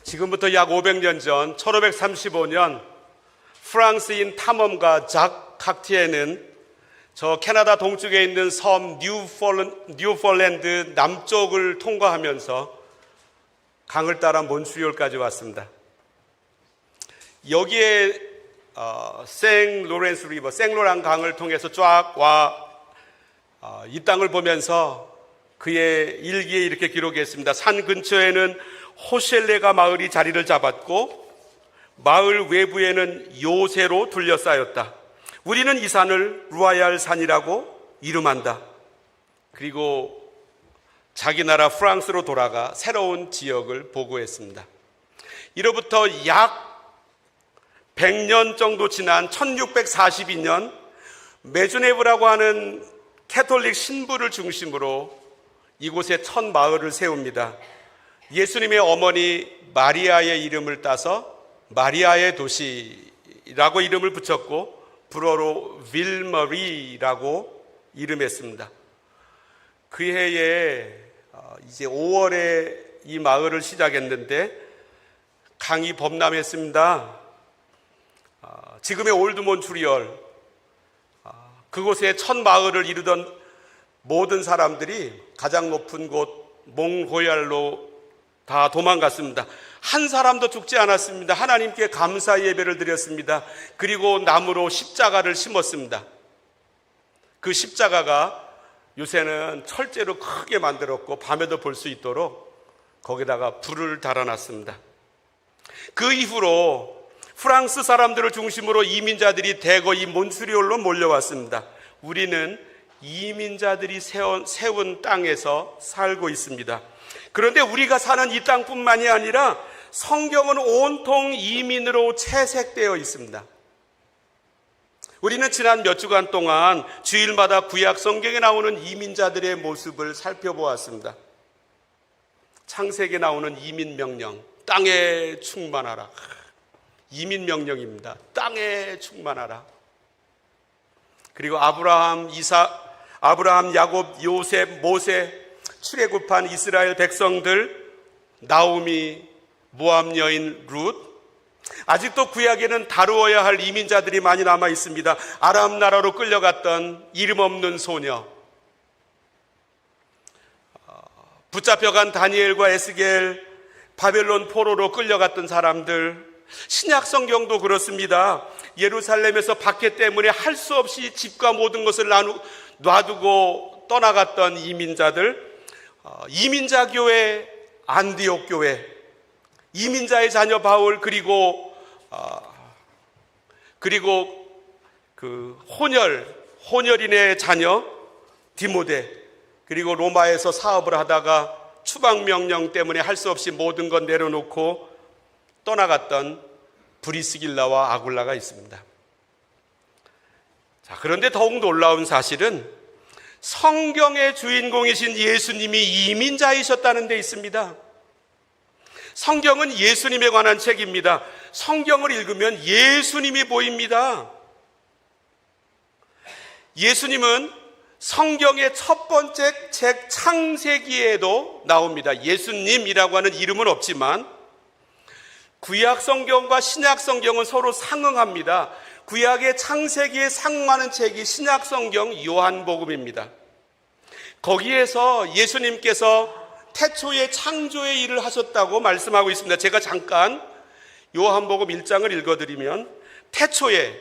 지금부터 약 500년 전 1535년 프랑스인 탐험가 작 칵티에는 저 캐나다 동쪽에 있는 섬 뉴폴랜드 남쪽을 통과하면서 강을 따라 몬트리올까지 왔습니다. 여기에 생로랑 강을 통해서 쫙 와 이 땅을 보면서 그의 일기에 이렇게 기록했습니다. 산 근처에는 호셸레가 마을이 자리를 잡았고 마을 외부에는 요새로 둘러싸였다. 우리는 이 산을 루아얄 산이라고 이름한다. 그리고 자기 나라 프랑스로 돌아가 새로운 지역을 보고했습니다. 이로부터 약 100년 정도 지난 1642년 메주네브라고 하는 캐톨릭 신부를 중심으로 이곳에 첫 마을을 세웁니다. 예수님의 어머니 마리아의 이름을 따서 마리아의 도시라고 이름을 붙였고 불어로 윌머리라고 이름했습니다. 그 해에 이제 5월에 이 마을을 시작했는데 강이 범람했습니다. 지금의 올드 몬트리올 그곳에 첫 마을을 이루던 모든 사람들이 가장 높은 곳 몽고얄로 다 도망갔습니다. 한 사람도 죽지 않았습니다. 하나님께 감사 예배를 드렸습니다. 그리고 나무로 십자가를 심었습니다. 그 십자가가 요새는 철제로 크게 만들었고 밤에도 볼 수 있도록 거기다가 불을 달아놨습니다. 그 이후로 프랑스 사람들을 중심으로 이민자들이 대거 이 몬트리올로 몰려왔습니다. 우리는 이민자들이 세운 땅에서 살고 있습니다. 그런데 우리가 사는 이 땅뿐만이 아니라 성경은 온통 이민으로 채색되어 있습니다. 우리는 지난 몇 주간 동안 주일마다 구약 성경에 나오는 이민자들의 모습을 살펴보았습니다. 창세기에 나오는 이민 명령, 땅에 충만하라. 이민 명령입니다. 땅에 충만하라. 그리고 아브라함, 야곱, 요셉, 모세, 출애굽한 이스라엘 백성들, 나오미, 모압 여인 룻, 아직도 구약에는 다루어야 할 이민자들이 많이 남아 있습니다. 아람 나라로 끌려갔던 이름 없는 소녀, 붙잡혀간 다니엘과 에스겔, 바벨론 포로로 끌려갔던 사람들, 신약 성경도 그렇습니다. 예루살렘에서 박해 때문에 할 수 없이 집과 모든 것을 놔두고 떠나갔던 이민자들, 이민자 교회, 안디옥 교회, 이민자의 자녀 바울, 그리고 그 혼혈인의 자녀 디모데, 그리고 로마에서 사업을 하다가 추방 명령 때문에 할 수 없이 모든 것 내려놓고 떠나갔던 브리스길라와 아굴라가 있습니다. 자, 그런데 더욱 놀라운 사실은 성경의 주인공이신 예수님이 이민자이셨다는 데 있습니다. 성경은 예수님에 관한 책입니다. 성경을 읽으면 예수님이 보입니다. 예수님은 성경의 첫 번째 책 창세기에도 나옵니다. 예수님이라고 하는 이름은 없지만 구약 성경과 신약 성경은 서로 상응합니다. 구약의 창세기에 상응하는 책이 신약 성경 요한복음입니다. 거기에서 예수님께서 태초에 창조의 일을 하셨다고 말씀하고 있습니다. 제가 잠깐 요한복음 1장을 읽어드리면 태초에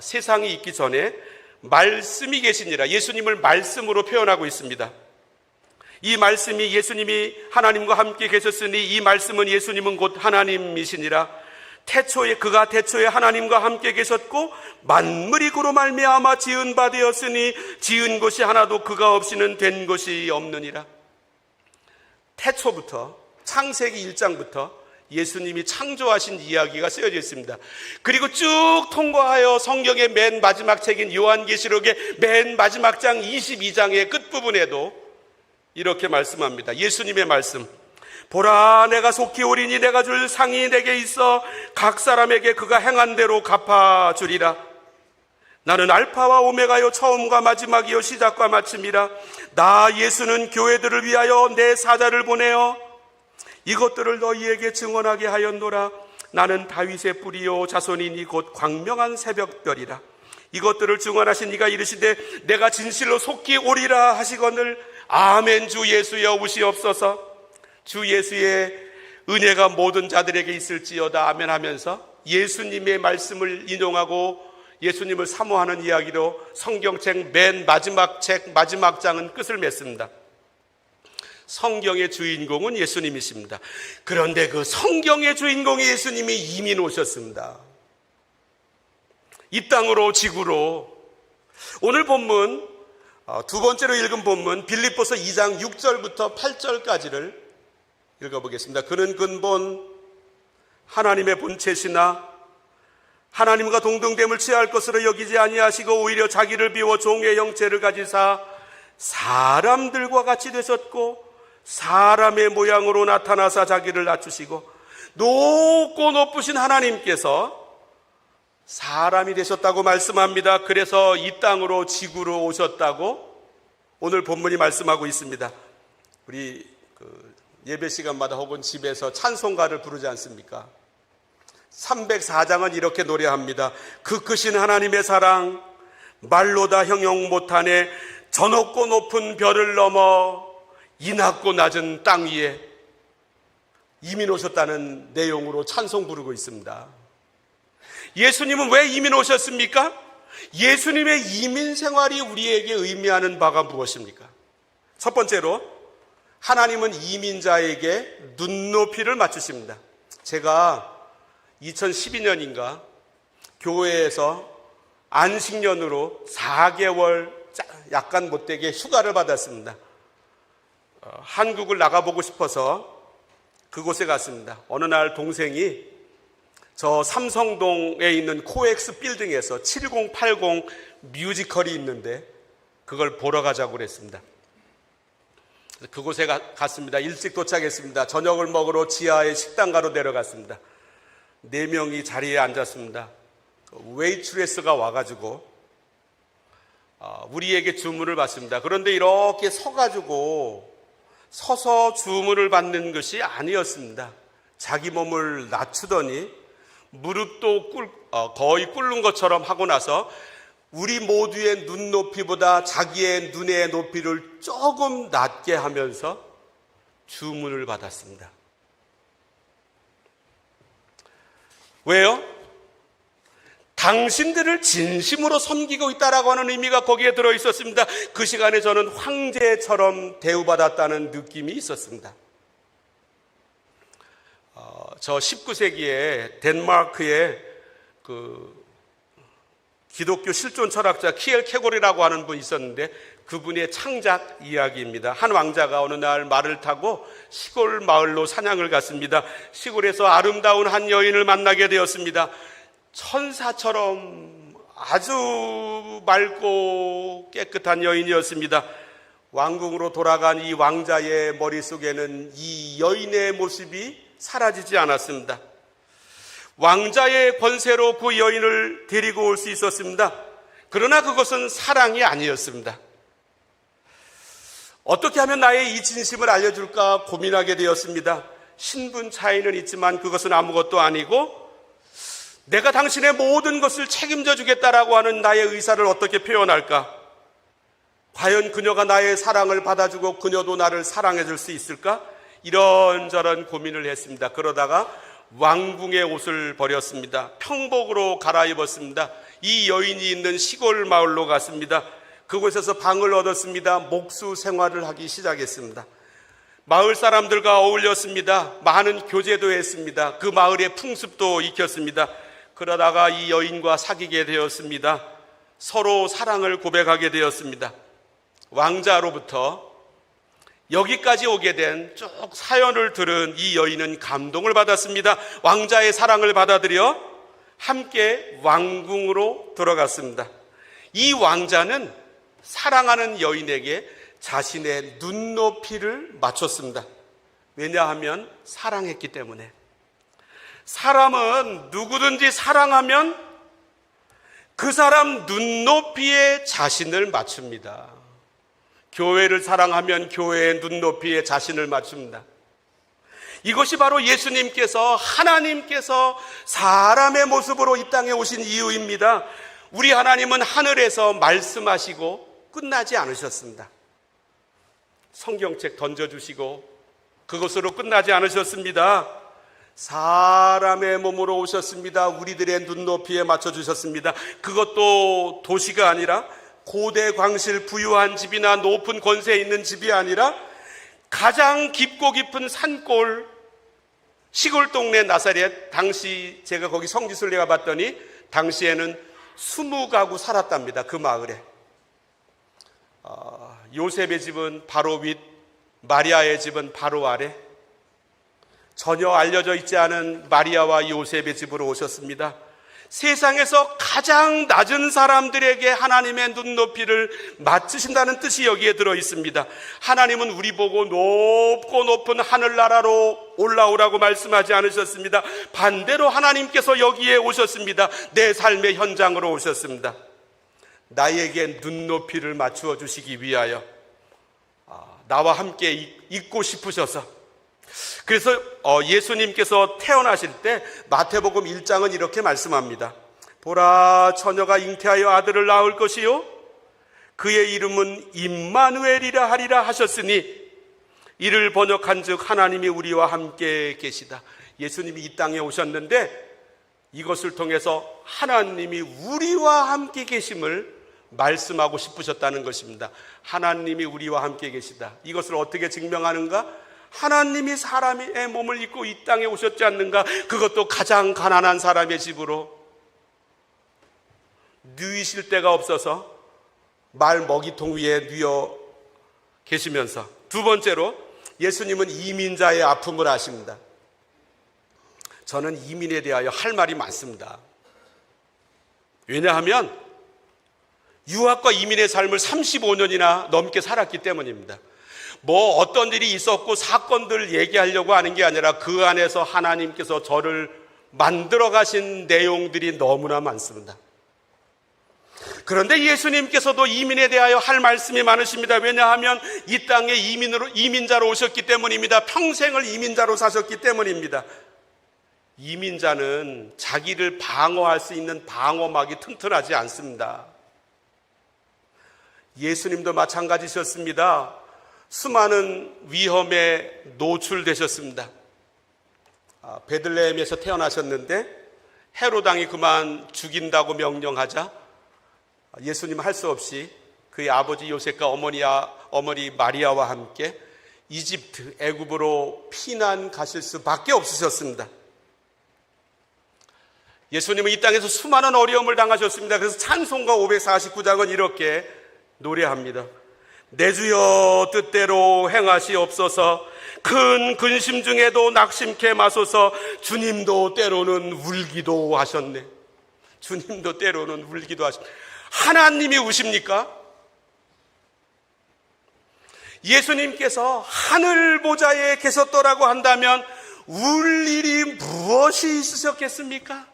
세상이 있기 전에 말씀이 계시니라, 예수님을 말씀으로 표현하고 있습니다. 이 말씀이 예수님이 하나님과 함께 계셨으니 이 말씀은 예수님은 곧 하나님이시니라. 그가 태초에 하나님과 함께 계셨고 만물이 그로 말미암아 지은 바 되었으니 지은 것이 하나도 그가 없이는 된 것이 없느니라. 태초부터 창세기 1장부터 예수님이 창조하신 이야기가 쓰여져 있습니다. 그리고 쭉 통과하여 성경의 맨 마지막 책인 요한계시록의 맨 마지막 장 22장의 끝부분에도 이렇게 말씀합니다. 예수님의 말씀, 보라 내가 속히 오리니 내가 줄 상이 내게 있어 각 사람에게 그가 행한 대로 갚아주리라. 나는 알파와 오메가요 처음과 마지막이요 시작과 마침이라. 나 예수는 교회들을 위하여 내 사자를 보내어 이것들을 너희에게 증언하게 하였노라. 나는 다윗의 뿌리요 자손이니 곧 광명한 새벽별이라. 이것들을 증언하신 이가 이르시되 내가 진실로 속히 오리라 하시거늘 아멘. 주 예수 여우시옵소서. 주 예수의 은혜가 모든 자들에게 있을지어다. 아멘 하면서 예수님의 말씀을 인용하고 예수님을 사모하는 이야기로 성경책 맨 마지막 책 마지막 장은 끝을 맺습니다. 성경의 주인공은 예수님이십니다. 그런데 그 성경의 주인공이 예수님이 이미 오셨습니다. 이 땅으로, 지구로. 오늘 본문, 두 번째로 읽은 본문 빌립보서 2장 6절부터 8절까지를 읽어보겠습니다. 그는 근본 하나님의 본체시나 하나님과 동등됨을 취할 것으로 여기지 아니하시고 오히려 자기를 비워 종의 형체를 가지사 사람들과 같이 되셨고 사람의 모양으로 나타나사 자기를 낮추시고 높고 높으신 하나님께서 사람이 되셨다고 말씀합니다. 그래서 이 땅으로 지구로 오셨다고 오늘 본문이 말씀하고 있습니다. 우리 예배 시간마다 혹은 집에서 찬송가를 부르지 않습니까? 304장은 이렇게 노래합니다. 그 크신 하나님의 사랑 말로 다 형용 못하네. 저 높고 높은 별을 넘어 이 낮고 낮은 땅 위에 이미 오셨다는 내용으로 찬송 부르고 있습니다. 예수님은 왜 이민 오셨습니까? 예수님의 이민 생활이 우리에게 의미하는 바가 무엇입니까? 첫 번째로 하나님은 이민자에게 눈높이를 맞추십니다. 제가 2012년인가 교회에서 안식년으로 4개월 약간 못되게 휴가를 받았습니다. 한국을 나가보고 싶어서 그곳에 갔습니다. 어느 날 동생이 저 삼성동에 있는 코엑스 빌딩에서 7080 뮤지컬이 있는데 그걸 보러 가자고 그랬습니다. 그곳에 갔습니다. 일찍 도착했습니다. 저녁을 먹으러 지하의 식당가로 내려갔습니다. 4명이 자리에 앉았습니다. 웨이트레스가 와가지고 우리에게 주문을 받습니다. 그런데 이렇게 서서 주문을 받는 것이 아니었습니다. 자기 몸을 낮추더니 무릎도 거의 꿇는 것처럼 하고 나서 우리 모두의 눈높이보다 자기의 눈의 높이를 조금 낮게 하면서 주문을 받았습니다. 왜요? 당신들을 진심으로 섬기고 있다라고 하는 의미가 거기에 들어있었습니다. 그 시간에 저는 황제처럼 대우받았다는 느낌이 있었습니다. 저 19세기에 덴마크의 기독교 실존 철학자 키엘 케골이라고 하는 분이 있었는데 그분의 창작 이야기입니다. 한 왕자가 어느 날 말을 타고 시골 마을로 사냥을 갔습니다. 시골에서 아름다운 한 여인을 만나게 되었습니다. 천사처럼 아주 맑고 깨끗한 여인이었습니다. 왕궁으로 돌아간 이 왕자의 머릿속에는 이 여인의 모습이 사라지지 않았습니다. 왕자의 권세로 그 여인을 데리고 올 수 있었습니다. 그러나 그것은 사랑이 아니었습니다. 어떻게 하면 나의 이 진심을 알려줄까 고민하게 되었습니다. 신분 차이는 있지만 그것은 아무것도 아니고 내가 당신의 모든 것을 책임져 주겠다라고 하는 나의 의사를 어떻게 표현할까? 과연 그녀가 나의 사랑을 받아주고 그녀도 나를 사랑해 줄 수 있을까? 이런저런 고민을 했습니다. 그러다가 왕궁의 옷을 버렸습니다. 평복으로 갈아입었습니다. 이 여인이 있는 시골 마을로 갔습니다. 그곳에서 방을 얻었습니다. 목수 생활을 하기 시작했습니다. 마을 사람들과 어울렸습니다. 많은 교제도 했습니다. 그 마을의 풍습도 익혔습니다. 그러다가 이 여인과 사귀게 되었습니다. 서로 사랑을 고백하게 되었습니다. 왕자로부터 여기까지 오게 된 쭉 사연을 들은 이 여인은 감동을 받았습니다. 왕자의 사랑을 받아들여 함께 왕궁으로 들어갔습니다. 이 왕자는 사랑하는 여인에게 자신의 눈높이를 맞췄습니다. 왜냐하면 사랑했기 때문에. 사람은 누구든지 사랑하면 그 사람 눈높이에 자신을 맞춥니다. 교회를 사랑하면 교회의 눈높이에 자신을 맞춥니다. 이것이 바로 예수님께서, 하나님께서 사람의 모습으로 이 땅에 오신 이유입니다. 우리 하나님은 하늘에서 말씀하시고 끝나지 않으셨습니다. 성경책 던져주시고 그것으로 끝나지 않으셨습니다. 사람의 몸으로 오셨습니다. 우리들의 눈높이에 맞춰주셨습니다. 그것도 도시가 아니라 고대 광실 부유한 집이나 높은 권세에 있는 집이 아니라 가장 깊고 깊은 산골 시골 동네 나사렛, 당시 제가 거기 성지순례가 봤더니 당시에는 20가구 살았답니다. 그 마을에. 요셉의 집은 바로 윗, 마리아의 집은 바로 아래. 전혀 알려져 있지 않은 마리아와 요셉의 집으로 오셨습니다. 세상에서 가장 낮은 사람들에게 하나님의 눈높이를 맞추신다는 뜻이 여기에 들어 있습니다. 하나님은 우리 보고 높고 높은 하늘나라로 올라오라고 말씀하지 않으셨습니다. 반대로 하나님께서 여기에 오셨습니다. 내 삶의 현장으로 오셨습니다. 나에게 눈높이를 맞추어 주시기 위하여 나와 함께 있고 싶으셔서. 그래서 예수님께서 태어나실 때 마태복음 1장은 이렇게 말씀합니다. 보라, 처녀가 잉태하여 아들을 낳을 것이요 그의 이름은 임마누엘이라 하리라 하셨으니 이를 번역한즉 하나님이 우리와 함께 계시다. 예수님이 이 땅에 오셨는데 이것을 통해서 하나님이 우리와 함께 계심을 말씀하고 싶으셨다는 것입니다. 하나님이 우리와 함께 계시다. 이것을 어떻게 증명하는가? 하나님이 사람의 몸을 입고 이 땅에 오셨지 않는가? 그것도 가장 가난한 사람의 집으로 누이실 데가 없어서 말 먹이통 위에 누워 계시면서, 두 번째로 예수님은 이민자의 아픔을 아십니다. 저는 이민에 대하여 할 말이 많습니다. 왜냐하면 유학과 이민의 삶을 35년이나 넘게 살았기 때문입니다. 뭐 어떤 일이 있었고 사건들 얘기하려고 하는 게 아니라 그 안에서 하나님께서 저를 만들어 가신 내용들이 너무나 많습니다. 그런데 예수님께서도 이민에 대하여 할 말씀이 많으십니다. 왜냐하면 이 땅에 이민자로 오셨기 때문입니다. 평생을 이민자로 사셨기 때문입니다. 이민자는 자기를 방어할 수 있는 방어막이 튼튼하지 않습니다. 예수님도 마찬가지셨습니다. 수많은 위험에 노출되셨습니다. 베들레헴에서 태어나셨는데 헤롯 왕이 그만 죽인다고 명령하자 예수님 할 수 없이 그의 아버지 요셉과 어머니 마리아와 함께 이집트, 애굽으로 피난 가실 수밖에 없으셨습니다. 예수님은 이 땅에서 수많은 어려움을 당하셨습니다. 그래서 찬송가 549장은 이렇게 노래합니다. 내 주여 뜻대로 행하시옵소서. 큰 근심 중에도 낙심케 마소서. 주님도 때로는 울기도 하셨네. 주님도 때로는 울기도 하셨네. 하나님이 우십니까? 예수님께서 하늘 보좌에 계셨더라고 한다면 울 일이 무엇이 있으셨겠습니까?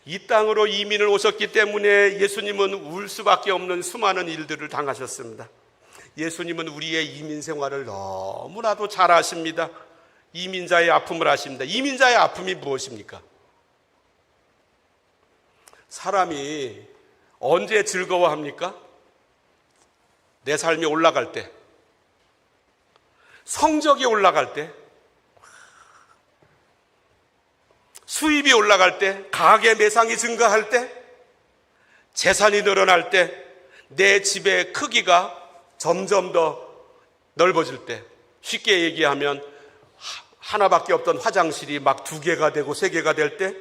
이 땅으로 이민을 오셨기 때문에 예수님은 울 수밖에 없는 수많은 일들을 당하셨습니다. 예수님은 우리의 이민 생활을 너무나도 잘 아십니다. 이민자의 아픔을 아십니다. 이민자의 아픔이 무엇입니까? 사람이 언제 즐거워합니까? 내 삶이 올라갈 때, 성적이 올라갈 때, 수입이 올라갈 때, 가계 매상이 증가할 때, 재산이 늘어날 때, 내 집의 크기가 점점 더 넓어질 때, 쉽게 얘기하면 하나밖에 없던 화장실이 막 2개가 되고 3개가 될 때,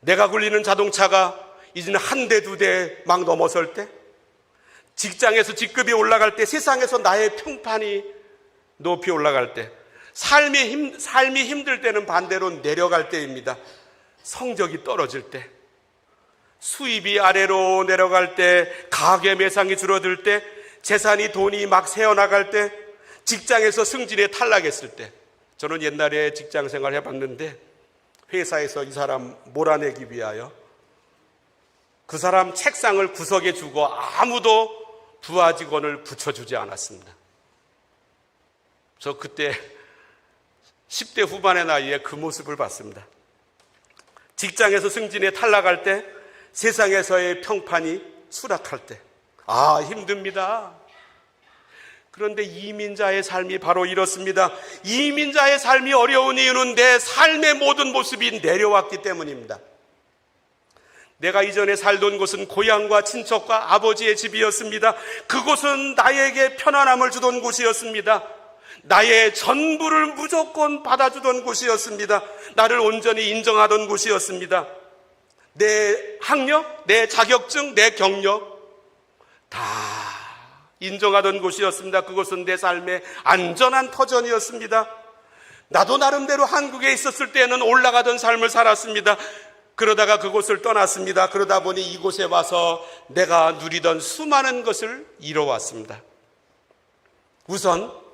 내가 굴리는 자동차가 이제는 1대, 2대 막 넘어설 때, 직장에서 직급이 올라갈 때, 세상에서 나의 평판이 높이 올라갈 때, 삶이 힘들 때는 반대로 내려갈 때입니다. 성적이 떨어질 때, 수입이 아래로 내려갈 때, 가계 매상이 줄어들 때, 재산이 돈이 막 새어나갈 때, 직장에서 승진에 탈락했을 때. 저는 옛날에 직장 생활 해봤는데 회사에서 이 사람 몰아내기 위하여 그 사람 책상을 구석에 주고 아무도 부하 직원을 붙여주지 않았습니다. 저 그때 10대 후반의 나이에 그 모습을 봤습니다. 직장에서 승진에 탈락할 때, 세상에서의 평판이 추락할 때, 힘듭니다. 그런데 이민자의 삶이 바로 이렇습니다. 이민자의 삶이 어려운 이유는 내 삶의 모든 모습이 내려왔기 때문입니다. 내가 이전에 살던 곳은 고향과 친척과 아버지의 집이었습니다. 그곳은 나에게 편안함을 주던 곳이었습니다. 나의 전부를 무조건 받아주던 곳이었습니다. 나를 온전히 인정하던 곳이었습니다. 내 학력, 내 자격증, 내 경력 다 인정하던 곳이었습니다. 그곳은 내 삶의 안전한 터전이었습니다. 나도 나름대로 한국에 있었을 때는 올라가던 삶을 살았습니다. 그러다가 그곳을 떠났습니다. 그러다 보니 이곳에 와서 내가 누리던 수많은 것을 잃어왔습니다. 우선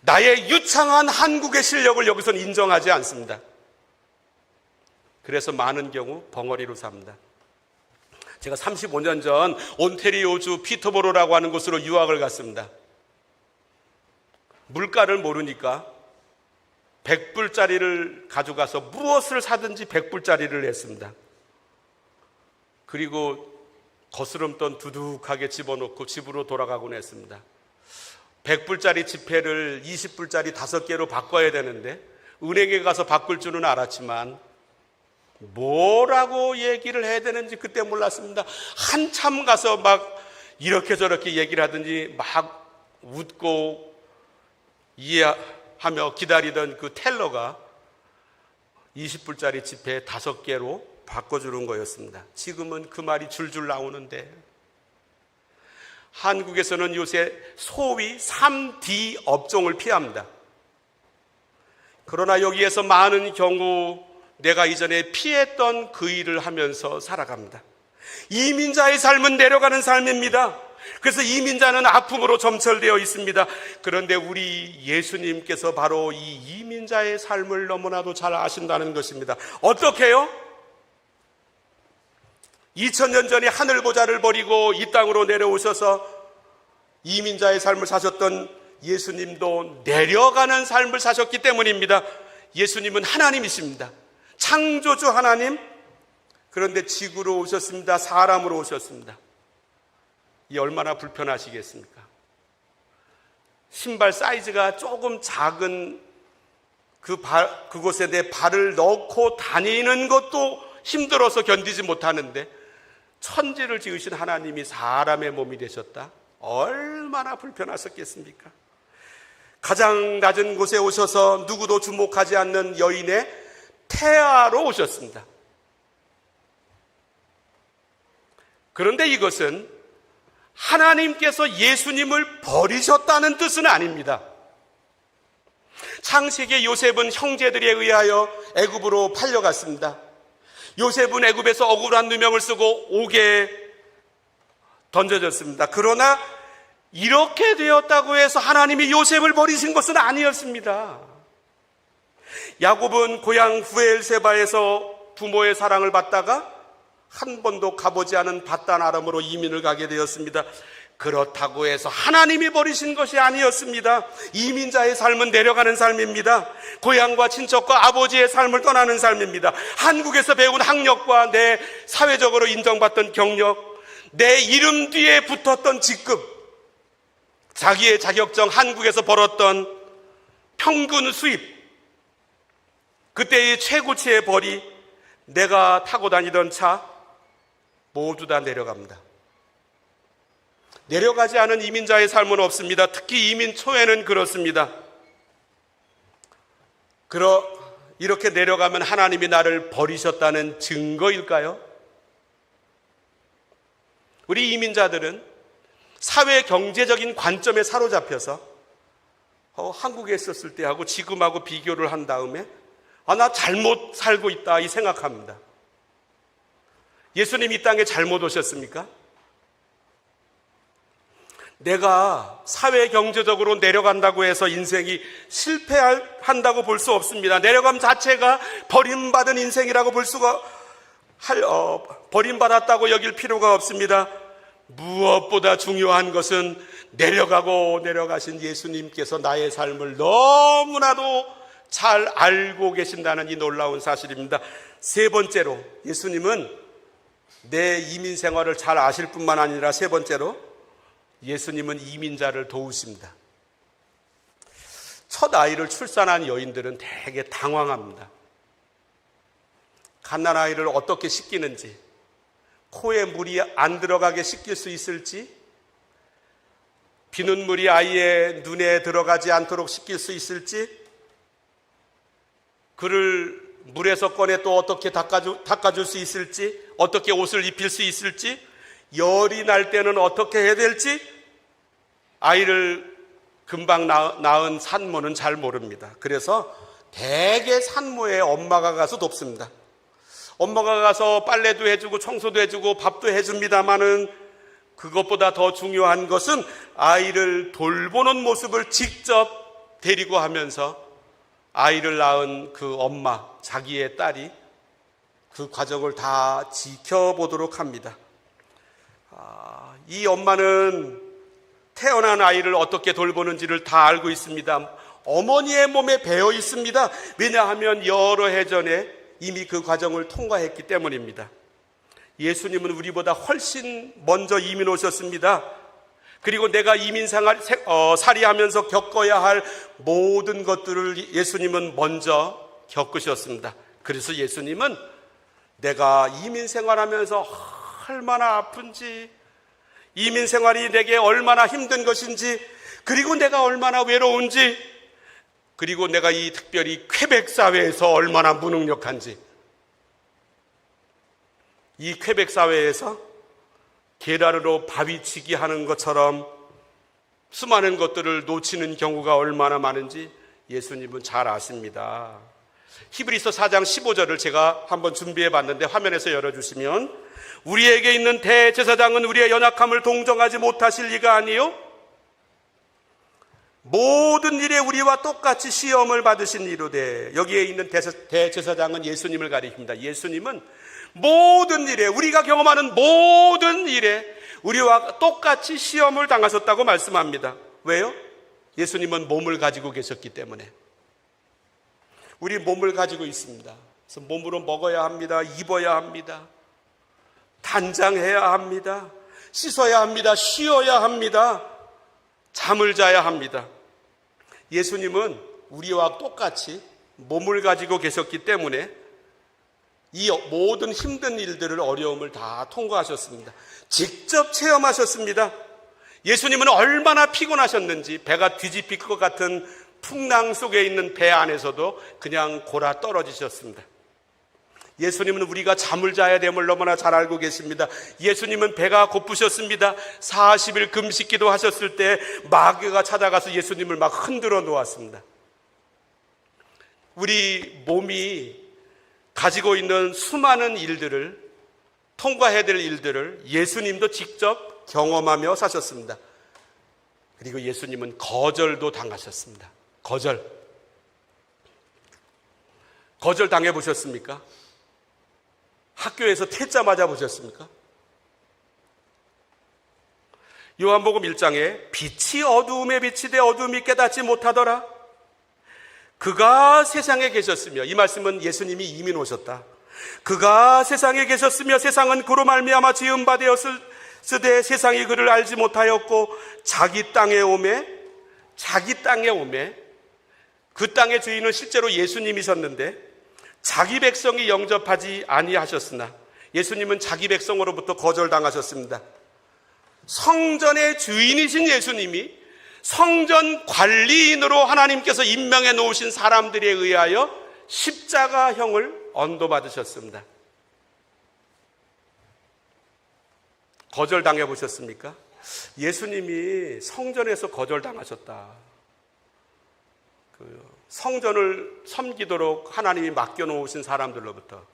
나의 유창한 한국의 실력을 여기서는 인정하지 않습니다. 그래서 많은 경우 벙어리로 삽니다. 제가 35년 전 온태리오주 피터보로라고 하는 곳으로 유학을 갔습니다. 물가를 모르니까 100불짜리를 가져가서 무엇을 사든지 100불짜리를 냈습니다. 그리고 거스름돈 두둑하게 집어넣고 집으로 돌아가곤 했습니다. 100불짜리 지폐를 20불짜리 5개로 바꿔야 되는데 은행에 가서 바꿀 줄은 알았지만 뭐라고 얘기를 해야 되는지 그때 몰랐습니다. 한참 가서 막 이렇게 저렇게 얘기를 하든지 막 웃고 이해하며 기다리던 그 텔러가 20불짜리 지폐 5개로 바꿔주는 거였습니다. 지금은 그 말이 줄줄 나오는데 한국에서는 요새 소위 3D 업종을 피합니다. 그러나 여기에서 많은 경우 내가 이전에 피했던 그 일을 하면서 살아갑니다. 이민자의 삶은 내려가는 삶입니다. 그래서 이민자는 아픔으로 점철되어 있습니다. 그런데 우리 예수님께서 바로 이 이민자의 삶을 너무나도 잘 아신다는 것입니다. 어떻게 해요? 2000년 전에 하늘보좌를 버리고 이 땅으로 내려오셔서 이민자의 삶을 사셨던 예수님도 내려가는 삶을 사셨기 때문입니다. 예수님은 하나님이십니다. 창조주 하나님. 그런데 지구로 오셨습니다. 사람으로 오셨습니다. 이 얼마나 불편하시겠습니까? 신발 사이즈가 조금 작은 그곳에 내 발을 넣고 다니는 것도 힘들어서 견디지 못하는데 천지를 지으신 하나님이 사람의 몸이 되셨다? 얼마나 불편하셨겠습니까? 가장 낮은 곳에 오셔서 누구도 주목하지 않는 여인의 태아로 오셨습니다. 그런데 이것은 하나님께서 예수님을 버리셨다는 뜻은 아닙니다. 창세기의 요셉은 형제들에 의하여 애굽으로 팔려갔습니다. 요셉은 애굽에서 억울한 누명을 쓰고 옥에 던져졌습니다. 그러나 이렇게 되었다고 해서 하나님이 요셉을 버리신 것은 아니었습니다. 야곱은 고향 부엘세바에서 부모의 사랑을 받다가 한 번도 가보지 않은 바단 아람으로 이민을 가게 되었습니다. 그렇다고 해서 하나님이 버리신 것이 아니었습니다. 이민자의 삶은 내려가는 삶입니다. 고향과 친척과 아버지의 삶을 떠나는 삶입니다. 한국에서 배운 학력과 내 사회적으로 인정받던 경력, 내 이름 뒤에 붙었던 직급, 자기의 자격증, 한국에서 벌었던 평균 수입, 그때의 최고치의 벌이, 내가 타고 다니던 차 모두 다 내려갑니다. 내려가지 않은 이민자의 삶은 없습니다. 특히 이민 초에는 그렇습니다. 이렇게 내려가면 하나님이 나를 버리셨다는 증거일까요? 우리 이민자들은 사회 경제적인 관점에 사로잡혀서 한국에 있었을 때하고 지금하고 비교를 한 다음에 나 잘못 살고 있다 이 생각합니다. 예수님 이 땅에 잘못 오셨습니까? 내가 사회 경제적으로 내려간다고 해서 인생이 실패한다고 볼 수 없습니다. 내려감 자체가 버림받은 인생이라고 버림받았다고 여길 필요가 없습니다. 무엇보다 중요한 것은 내려가신 예수님께서 나의 삶을 너무나도 잘 알고 계신다는 이 놀라운 사실입니다. 세 번째로, 예수님은 내 이민 생활을 잘 아실 뿐만 아니라 세 번째로, 예수님은 이민자를 도우십니다. 첫 아이를 출산한 여인들은 되게 당황합니다. 갓난아이를 어떻게 씻기는지, 코에 물이 안 들어가게 씻길 수 있을지, 비눗물이 아이의 눈에 들어가지 않도록 씻길 수 있을지, 그를 물에서 꺼내 또 어떻게 닦아줄 수 있을지, 어떻게 옷을 입힐 수 있을지, 열이 날 때는 어떻게 해야 될지, 아이를 금방 낳은 산모는 잘 모릅니다. 그래서 대개 산모의 엄마가 가서 돕습니다. 엄마가 가서 빨래도 해주고 청소도 해주고 밥도 해줍니다마는 그것보다 더 중요한 것은 아이를 돌보는 모습을 직접 데리고 하면서 아이를 낳은 그 엄마, 자기의 딸이 그 과정을 다 지켜보도록 합니다. 이 엄마는 태어난 아이를 어떻게 돌보는지를 다 알고 있습니다. 어머니의 몸에 배어 있습니다. 왜냐하면 여러 해 전에 이미 그 과정을 통과했기 때문입니다. 예수님은 우리보다 훨씬 먼저 이민 오셨습니다. 그리고 내가 이민 살이하면서 겪어야 할 모든 것들을 예수님은 먼저 겪으셨습니다. 그래서 예수님은 내가 이민 생활하면서 얼마나 아픈지, 이민 생활이 내게 얼마나 힘든 것인지, 그리고 내가 얼마나 외로운지, 그리고 내가 이 특별히 퀘벡 사회에서 얼마나 무능력한지, 이 퀘벡 사회에서 계란으로 바위치기 하는 것처럼 수많은 것들을 놓치는 경우가 얼마나 많은지 예수님은 잘 아십니다. 히브리서 4장 15절을 제가 한번 준비해 봤는데 화면에서 열어주시면, 우리에게 있는 대제사장은 우리의 연약함을 동정하지 못하실 리가 아니요 모든 일에 우리와 똑같이 시험을 받으신 이로되. 여기에 있는 대제사장은 예수님을 가리킵니다. 예수님은 모든 일에, 우리가 경험하는 모든 일에 우리와 똑같이 시험을 당하셨다고 말씀합니다. 왜요? 예수님은 몸을 가지고 계셨기 때문에. 우리 몸을 가지고 있습니다. 그래서 몸으로 먹어야 합니다. 입어야 합니다. 단장해야 합니다. 씻어야 합니다. 쉬어야 합니다. 잠을 자야 합니다. 예수님은 우리와 똑같이 몸을 가지고 계셨기 때문에 이 모든 힘든 일들을, 어려움을 다 통과하셨습니다. 직접 체험하셨습니다. 예수님은 얼마나 피곤하셨는지 배가 뒤집힐 것 같은 풍랑 속에 있는 배 안에서도 그냥 골아 떨어지셨습니다. 예수님은 우리가 잠을 자야 됨을 너무나 잘 알고 계십니다. 예수님은 배가 고프셨습니다. 40일 금식기도 하셨을 때 마귀가 찾아가서 예수님을 막 흔들어 놓았습니다. 우리 몸이 가지고 있는 수많은 일들을, 통과해야 될 일들을 예수님도 직접 경험하며 사셨습니다. 그리고 예수님은 거절도 당하셨습니다. 거절 당해보셨습니까? 학교에서 퇴짜 맞아보셨습니까? 요한복음 1장에 빛이 어두움에 비치되 어두움이 깨닫지 못하더라. 그가 세상에 계셨으며, 이 말씀은 예수님이 이민 오셨다. 그가 세상에 계셨으며 세상은 그로 말미암아 지은 바 되었으되 세상이 그를 알지 못하였고 자기 땅에 오매 그 땅의 주인은 실제로 예수님이셨는데 자기 백성이 영접하지 아니하셨으나 예수님은 자기 백성으로부터 거절당하셨습니다. 성전의 주인이신 예수님이 성전 관리인으로 하나님께서 임명해 놓으신 사람들에 의하여 십자가형을 언도받으셨습니다. 거절당해 보셨습니까? 예수님이 성전에서 거절당하셨다. 성전을 섬기도록 하나님이 맡겨놓으신 사람들로부터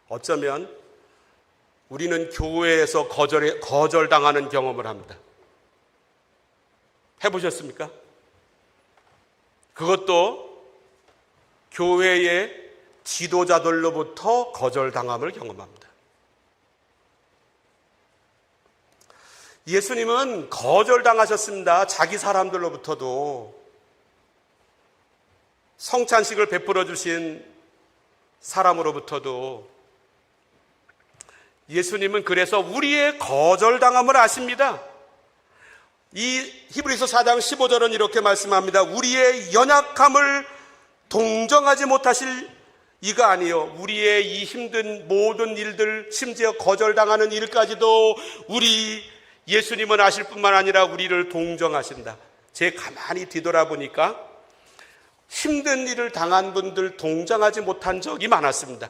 어쩌면 우리는 교회에서 거절당하는 경험을 합니다. 해보셨습니까? 그것도 교회의 지도자들로부터 거절당함을 경험합니다. 예수님은 거절당하셨습니다. 자기 사람들로부터도. 성찬식을 베풀어 주신 사람으로부터도. 예수님은 그래서 우리의 거절당함을 아십니다. 이 히브리서 4장 15절은 이렇게 말씀합니다. 우리의 연약함을 동정하지 못하실 이가 아니요 우리의 이 힘든 모든 일들, 심지어 거절당하는 일까지도 우리 예수님은 아실 뿐만 아니라 우리를 동정하신다. 제 가만히 뒤돌아보니까 힘든 일을 당한 분들 동정하지 못한 적이 많았습니다.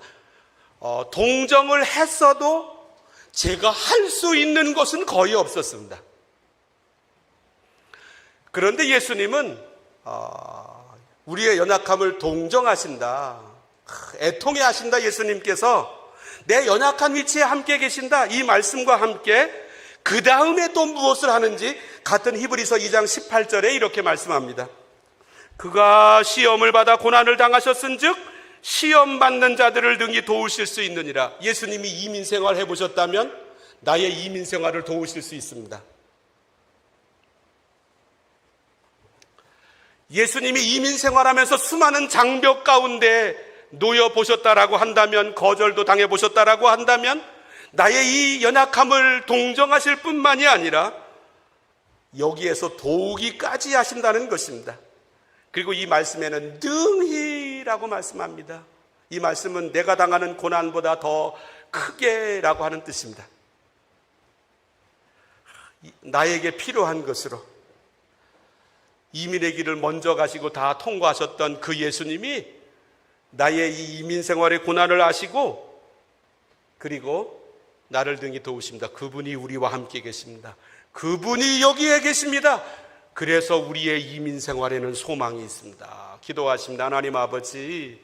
동정을 했어도 제가 할 수 있는 것은 거의 없었습니다. 그런데 예수님은 우리의 연약함을 동정하신다, 애통해 하신다. 예수님께서 내 연약한 위치에 함께 계신다. 이 말씀과 함께 그 다음에 또 무엇을 하는지 같은 히브리서 2장 18절에 이렇게 말씀합니다. 그가 시험을 받아 고난을 당하셨은 즉 시험 받는 자들을 능히 도우실 수 있느니라. 예수님이 이민생활 해보셨다면 나의 이민생활을 도우실 수 있습니다. 예수님이 이민생활하면서 수많은 장벽 가운데 놓여 보셨다라고 한다면, 거절도 당해 보셨다라고 한다면 나의 이 연약함을 동정하실 뿐만이 아니라 여기에서 도우기까지 하신다는 것입니다. 그리고 이 말씀에는 능히라고 말씀합니다. 이 말씀은 내가 당하는 고난보다 더 크게라고 하는 뜻입니다. 나에게 필요한 것으로 이민의 길을 먼저 가시고 다 통과하셨던 그 예수님이 나의 이 이민 생활의 고난을 아시고 그리고 나를 등히 도우십니다. 그분이 우리와 함께 계십니다. 그분이 여기에 계십니다. 그래서 우리의 이민 생활에는 소망이 있습니다. 기도하십니다. 하나님 아버지,